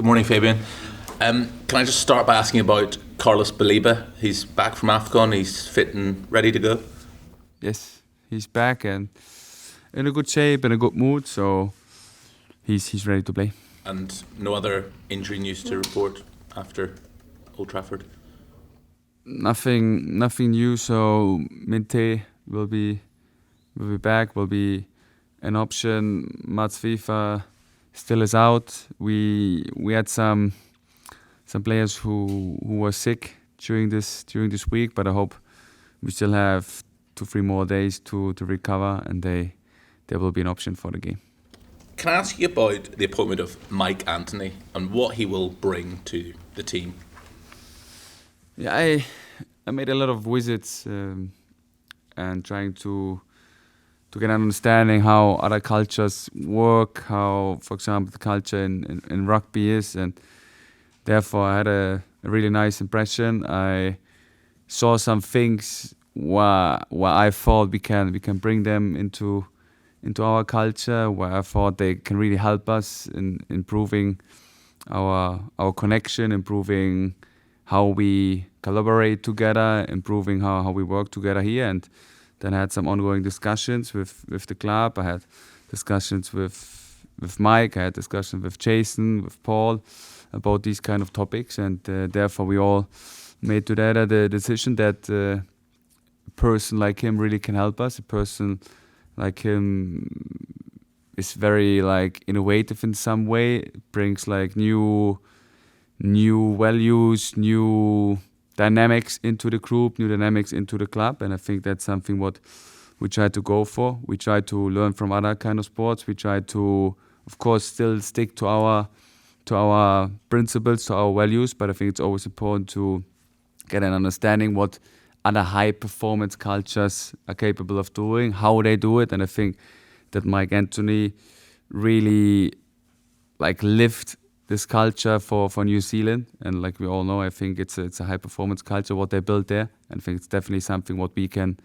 Good morning, Fabian. Can I just start by asking about Carlos Baliba? He's back from AFCON, he's fit and ready to go? Yes, he's back and in a good shape, in a good mood, so he's ready to play. And no other injury news to report after Old Trafford? Nothing new, so Minte will be back, will be an option. Mats FIFA still is out. We had some players who were sick during this week, but I hope we still have 2-3 more days to recover, and they will be an option for the game. Can I ask you about the appointment of Mike Anthony and what he will bring to the team? Yeah, I made a lot of visits and trying to get an understanding how other cultures work, how, for example, the culture in rugby is, and therefore I had a really nice impression. I saw some things where I thought we can bring them into our culture, where I thought they can really help us in improving our connection, improving how we collaborate together, improving how we work together here. And then I had some ongoing discussions with the club. I had discussions with Mike, I had discussions with Jason, with Paul about these kind of topics, and therefore we all made together the decision that a person like him really can help us. A person like him is very innovative in some way, brings new values, new dynamics into the group, new dynamics into the club, and I think that's something what we try to go for. We try to learn from other kind of sports. We try to, of course, still stick to our principles, to our values, but I think it's always important to get an understanding what other high performance cultures are capable of doing, how they do it, and I think that Mike Anthony really lived this culture for New Zealand, and like we all know, I think it's a high performance culture what they built there, and I think it's definitely something what we can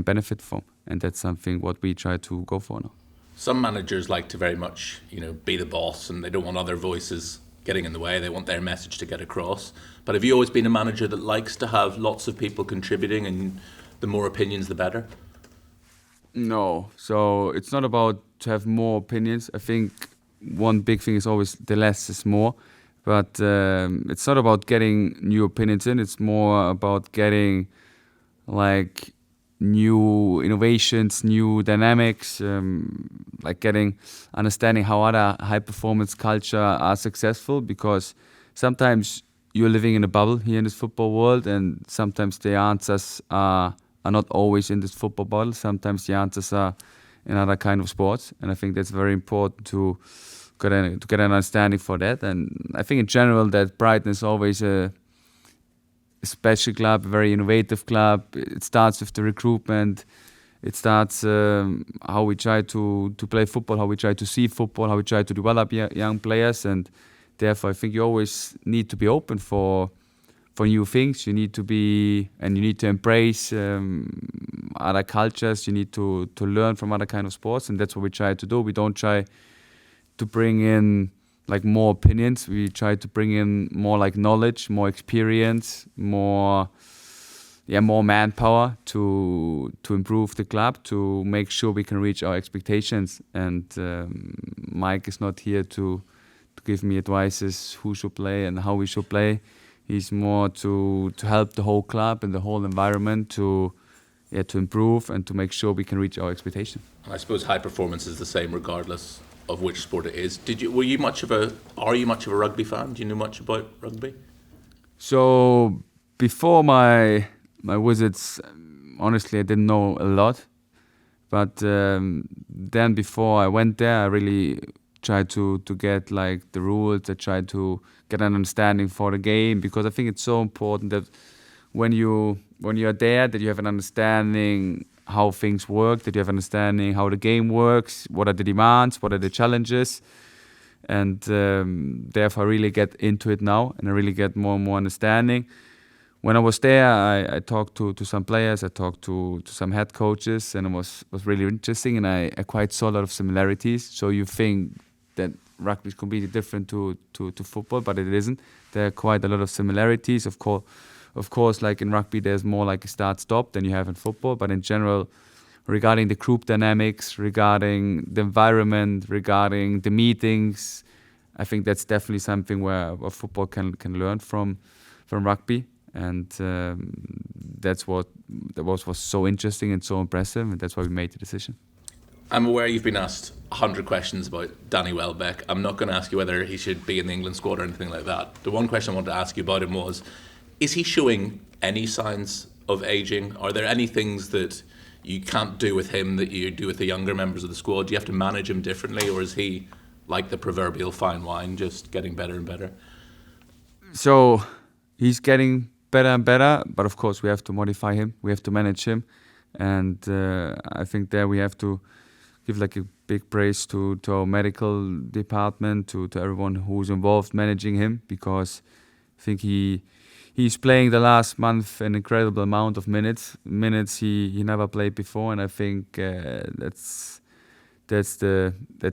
benefit from, and that's something what we try to go for now. Some managers like to very much, be the boss, and they don't want other voices getting in the way. They want their message to get across. But have you always been a manager that likes to have lots of people contributing, and the more opinions, the better? No, so it's not about to have more opinions. I think one big thing is always the less is more, but it's not about getting new opinions in. It's more about getting new innovations, new dynamics, understanding how other high performance culture are successful, because sometimes you're living in a bubble here in this football world, and sometimes the answers are not always in this football bubble. Sometimes the answers are in other kind of sports, and I think that's very important to get an understanding for that. And I think in general that Brighton is always a special club, a very innovative club. It starts with the recruitment. It starts how we try to play football, how we try to see football, how we try to develop young players, and therefore I think you always need to be open for new things. You need to embrace other cultures. You need to learn from other kind of sports, and that's what we try to do. We don't try to bring in more opinions. We try to bring in more knowledge, more experience, more manpower to improve the club, to make sure we can reach our expectations. And Mike is not here to give me advices who should play and how we should play. He's more to help the whole club and the whole environment to improve and to make sure we can reach our expectations. I suppose high performance is the same regardless of which sport it is. Are you much of a rugby fan? Do you know much about rugby? So before my visits, honestly, I didn't know a lot. But then before I went there, I really tried to get the rules. I tried to get an understanding for the game, because I think it's so important that when you're there, that you have an understanding how things work, that you have understanding how the game works, what are the demands, what are the challenges, and therefore I really get into it now, and I really get more and more understanding. When I was there, I talked to some players, I talked to some head coaches, and it was really interesting, and I quite saw a lot of similarities. So you think that rugby is completely different to football, but it isn't. There are quite a lot of similarities. Of course, like in rugby, there's more like a start-stop than you have in football. But in general, regarding the group dynamics, regarding the environment, regarding the meetings, I think that's definitely something where football can learn from rugby. And that was so interesting and so impressive, and that's why we made the decision. I'm aware you've been asked 100 questions about Danny Welbeck. I'm not going to ask you whether he should be in the England squad or anything like that. The one question I wanted to ask you about him was, is he showing any signs of ageing? Are there any things that you can't do with him that you do with the younger members of the squad? Do you have to manage him differently, or is he like the proverbial fine wine, just getting better and better? So he's getting better and better, but of course we have to modify him, we have to manage him, and I think there we have to give like a big praise to our medical department, to everyone who's involved managing him, because I think he's playing the last month an incredible amount of minutes he never played before, and I think that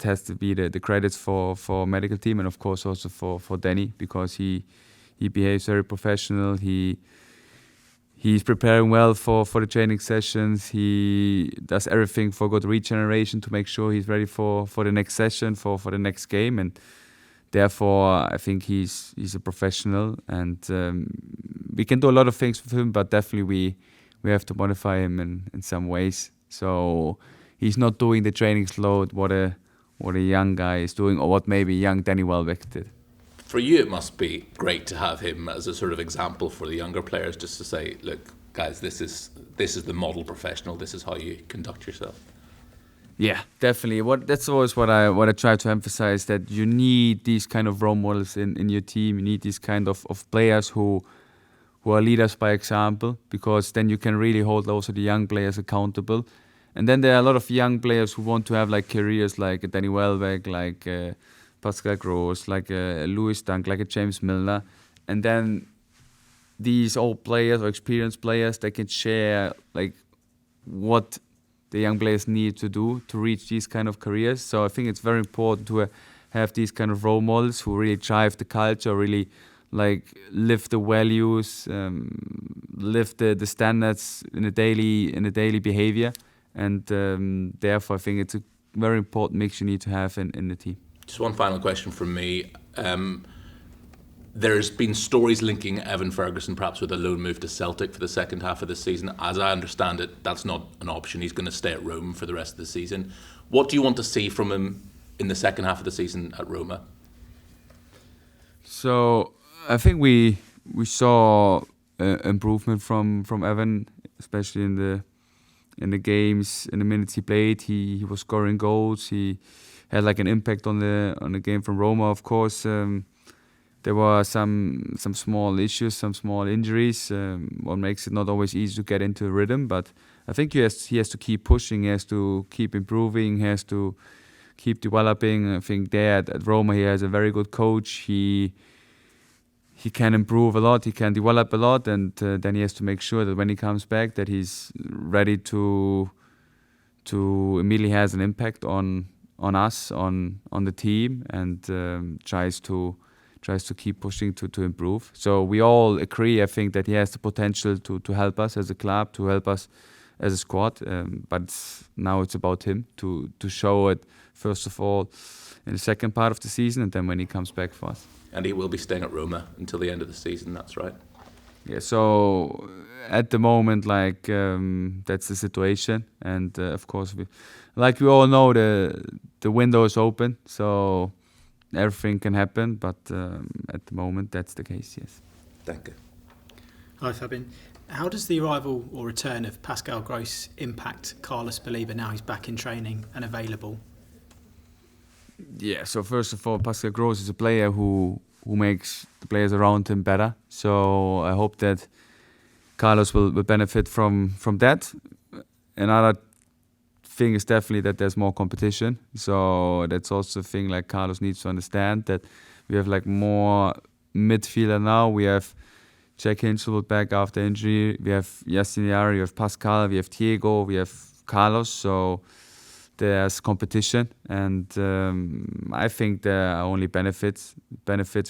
has to be the credits for medical team, and of course also for Danny, because he behaves very professional. He's preparing well for the training sessions. He does everything for good regeneration to make sure he's ready for the next session, for the next game, and therefore I think he's a professional, and we can do a lot of things with him, but definitely we have to modify him in some ways. So he's not doing the training load what a young guy is doing, or what maybe young Danny Welbeck did. For you, it must be great to have him as a sort of example for the younger players, just to say, look, guys, this is the model professional. This is how you conduct yourself. Yeah, definitely. That's always what I try to emphasize, that you need these kind of role models in your team. You need these kind of players who are leaders by example, because then you can really hold also the young players accountable. And then there are a lot of young players who want to have like careers like a Danny Welbeck, like Pascal Gross, like a Lewis Dunk, like a James Milner. And then these old players or experienced players, they can share like what the young players need to do to reach these kind of careers. So I think it's very important to have these kind of role models who really drive the culture, really like live the values, live the standards in the daily behavior. And therefore I think it's a very important mix you need to have in the team. Just one final question from me. There's been stories linking Evan Ferguson perhaps with a loan move to Celtic for the second half of the season. As I understand it, that's not an option. He's going to stay at Rome for the rest of the season. What do you want to see from him in the second half of the season at Roma? So I think we saw improvement from Evan, especially in the games, in the minutes he played. He was scoring goals. He had like an impact on the game from Roma. Of course, there were some small issues, some small injuries. What makes it not always easy to get into a rhythm. But I think he has to keep pushing. He has to keep improving. He has to keep developing. I think there at Roma he has a very good coach. He can improve a lot. He can develop a lot, and then he has to make sure that when he comes back, that he's ready to immediately has an impact on us, on the team, and tries to keep pushing to improve. So we all agree, I think, that he has the potential to help us as a club, to help us as a squad. But now it's about him to show it, first of all, in the second part of the season, and then when he comes back for us. And he will be staying at Roma until the end of the season, that's right. Yeah, so at the moment, like that's the situation, and of course, we all know, the window is open, so everything can happen. But at the moment, that's the case. Yes. Thank you. Hi, Fabian. How does the arrival or return of Pascal Gross impact Carlos Baliba now he's back in training and available? Yeah. So first of all, Pascal Gross is a player who makes the players around him better. So I hope that Carlos will benefit from that. Another thing is definitely that there's more competition. So that's also a thing like Carlos needs to understand, that we have like more midfielder now. We have Jack Hinchelwood back after injury. We have Yasin Yari, we have Pascal, we have Diego, we have Carlos. So there's competition, and I think there are only benefits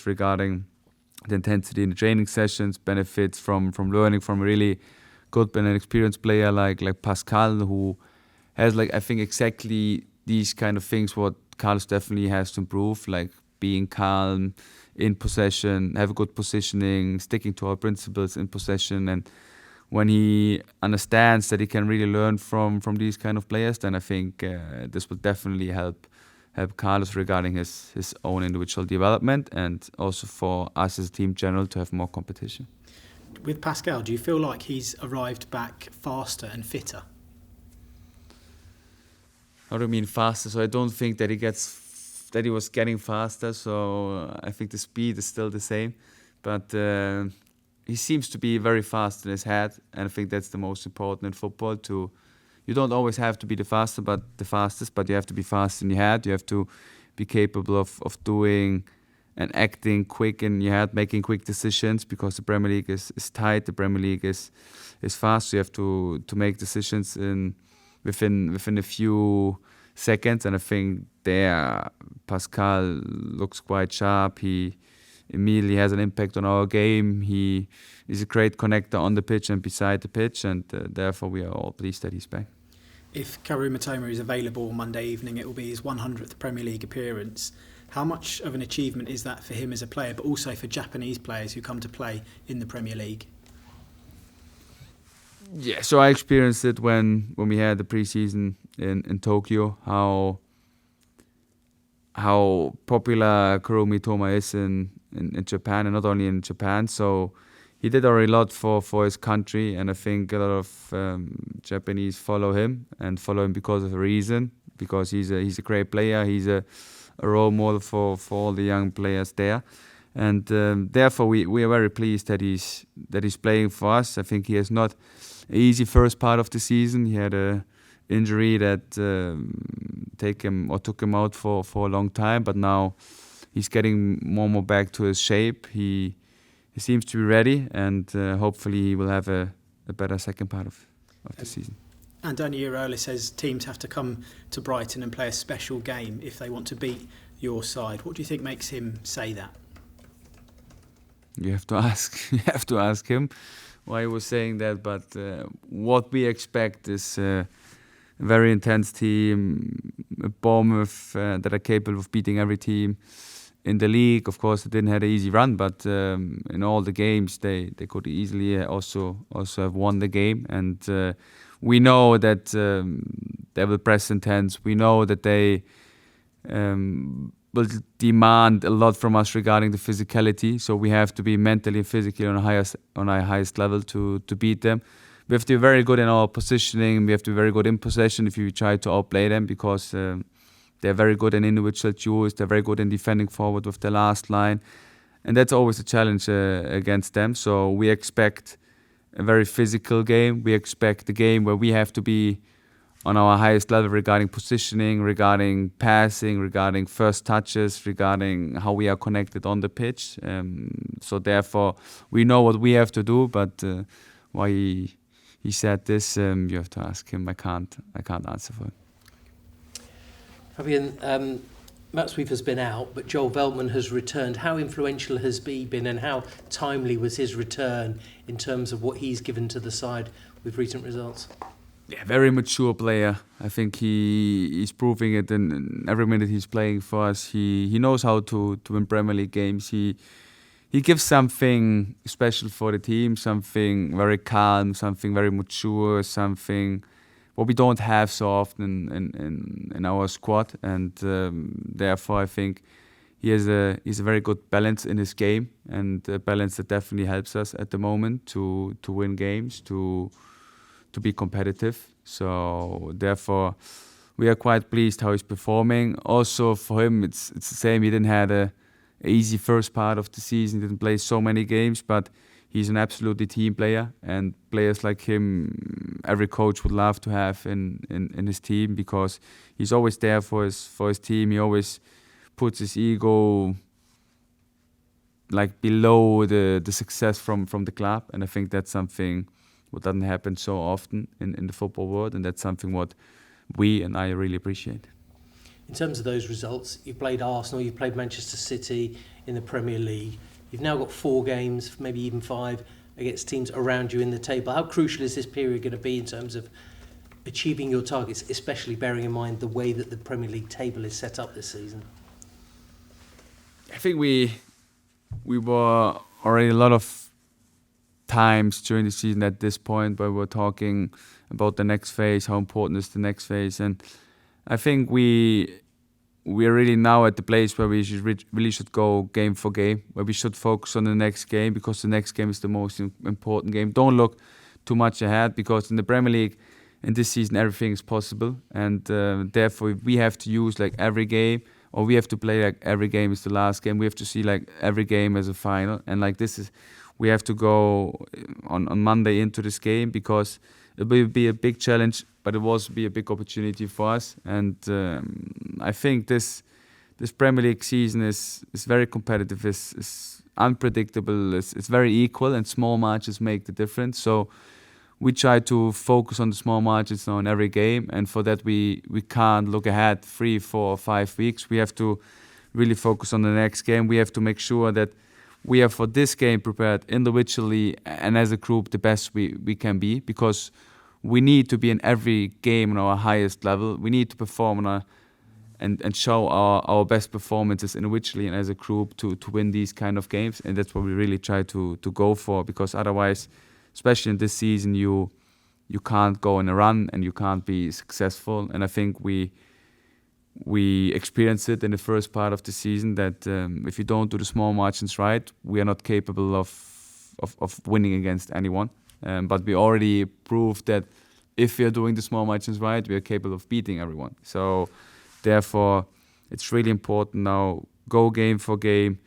regarding the intensity in the training sessions, benefits from learning from a really good and an experienced player like Pascal, who has I think exactly these kind of things what Carlos definitely has to improve, like being calm in possession, have a good positioning, sticking to our principles in possession. And when he understands that he can really learn from these kind of players, then I think this will definitely help Carlos regarding his own individual development, and also for us as a team general to have more competition. With Pascal, do you feel like he's arrived back faster and fitter? How do you mean faster? So I don't think that he was getting faster. So I think the speed is still the same, but he seems to be very fast in his head, and I think that's the most important in football. You don't always have to be the fastest, but you have to be fast in your head. You have to be capable of doing and acting quick in your head, making quick decisions, because the Premier League is tight. The Premier League is fast. So you have to make decisions within a few seconds, and I think there Pascal looks quite sharp. He immediately has an impact on our game. He is a great connector on the pitch and beside the pitch, and therefore we are all pleased that he's back. If Kaoru Mitoma is available on Monday evening, it will be his 100th Premier League appearance. How much of an achievement is that for him as a player, but also for Japanese players who come to play in the Premier League? Yeah, so I experienced it when we had the pre-season in Tokyo, how popular Kaoru Mitoma is in Japan, and not only in Japan. So he did already a lot for his country, and I think a lot of Japanese follow him because of a reason, because he's a great player. He's a role model for all the young players there, and therefore we are very pleased that he's playing for us. I think he has not an easy first part of the season. He had a injury that took him out for a long time, but now he's getting more and more back to his shape. He seems to be ready, and hopefully he will have a better second part of the season. Antonio Iraola says teams have to come to Brighton and play a special game if they want to beat your side. What do you think makes him say that? You have to ask him why he was saying that. But what we expect is a very intense team, Bournemouth that are capable of beating every team in the league. Of course, they didn't have an easy run, but in all the games they could easily also have won the game. And we know that they will press intense. We know that they will demand a lot from us regarding the physicality. So we have to be mentally and physically on our highest level to beat them. We have to be very good in our positioning. We have to be very good in possession if you try to outplay them, because they're very good in individual duels. They're very good in defending forward with the last line. And that's always a challenge against them. So we expect a very physical game. We expect a game where we have to be on our highest level regarding positioning, regarding passing, regarding first touches, regarding how we are connected on the pitch. So therefore, we know what we have to do, but why he said this, you have to ask him. I can't answer for it. Fabian, Matt Sweep has been out, but Joel Veltman has returned. How influential has he been, and how timely was his return in terms of what he's given to the side with recent results? Yeah, very mature player. I think he's proving it in every minute he's playing for us. He knows how to win Premier League games. He gives something special for the team, something very calm, something very mature, something what we don't have so often in our squad. And therefore I think he has a very good balance in his game, and a balance that definitely helps us at the moment to win games, to be competitive. So therefore we are quite pleased how he's performing. Also for him it's the same. He didn't have a easy first part of the season, didn't play so many games, but he's an absolutely team player, and players like him every coach would love to have in his team, because he's always there for his team. He always puts his ego like below the success from the club, and I think that's something what doesn't happen so often in the football world, and that's something what we and I really appreciate. In terms of those results, you've played Arsenal, you've played Manchester City in the Premier League. You've now got 4 games, maybe even 5, against teams around you in the table. How crucial is this period going to be in terms of achieving your targets, especially bearing in mind the way that the Premier League table is set up this season? I think we were already a lot of times during the season at this point where we're talking about the next phase, how important is the next phase, and I think we are really now at the place where we really should go game for game, where we should focus on the next game, because the next game is the most important game. Don't look too much ahead, because in the Premier League in this season everything is possible, and therefore we have to use like every game, or we have to play like every game is the last game. We have to see like every game as a final, and like this is, we have to go on Monday into this game, because it will be a big challenge, but it will also be a big opportunity for us. And I think this Premier League season is very competitive, is unpredictable, it's very equal, and small margins make the difference. So we try to focus on the small margins now in every game, and for that we can't look ahead 3, 4, or 5 weeks. We have to really focus on the next game. We have to make sure that we are for this game prepared individually and as a group the best we can be, because we need to be in every game on our highest level. We need to perform on and show our best performances individually and as a group to win these kind of games, and that's what we really try to go for, because otherwise, especially in this season, you can't go on a run and you can't be successful. And I think we experienced it in the first part of the season that if you don't do the small margins right, we are not capable of winning against anyone. But we already proved that if we are doing the small margins right, we are capable of beating everyone. So therefore, it's really important now, go game for game,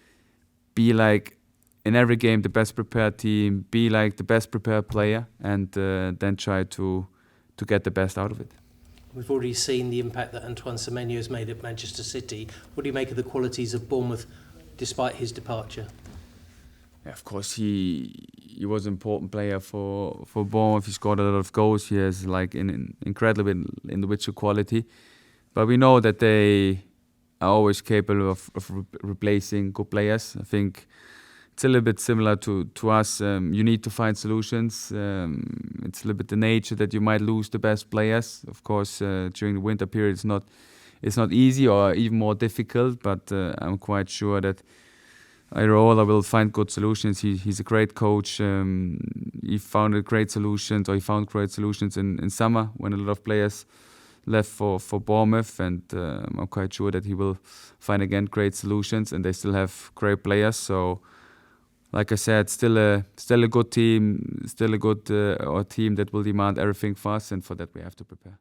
be like in every game the best prepared team, be like the best prepared player, and then try to get the best out of it. We've already seen the impact that Antoine Semenyo has made at Manchester City. What do you make of the qualities of Bournemouth despite his departure? Yeah, of course, he was an important player for Bournemouth. He scored a lot of goals. He has like an incredible individual quality. But we know that they are always capable of replacing good players. I think it's a little bit similar to us. You need to find solutions. It's a little bit the nature that you might lose the best players. Of course, during the winter period, it's not easy or even more difficult. But I'm quite sure that Iraola will find good solutions. He's a great coach. He found great solutions in summer when a lot of players left for Bournemouth, and I'm quite sure that he will find again great solutions, and they still have great players. So, like I said, still a good team, still a good team that will demand everything for us, and for that we have to prepare.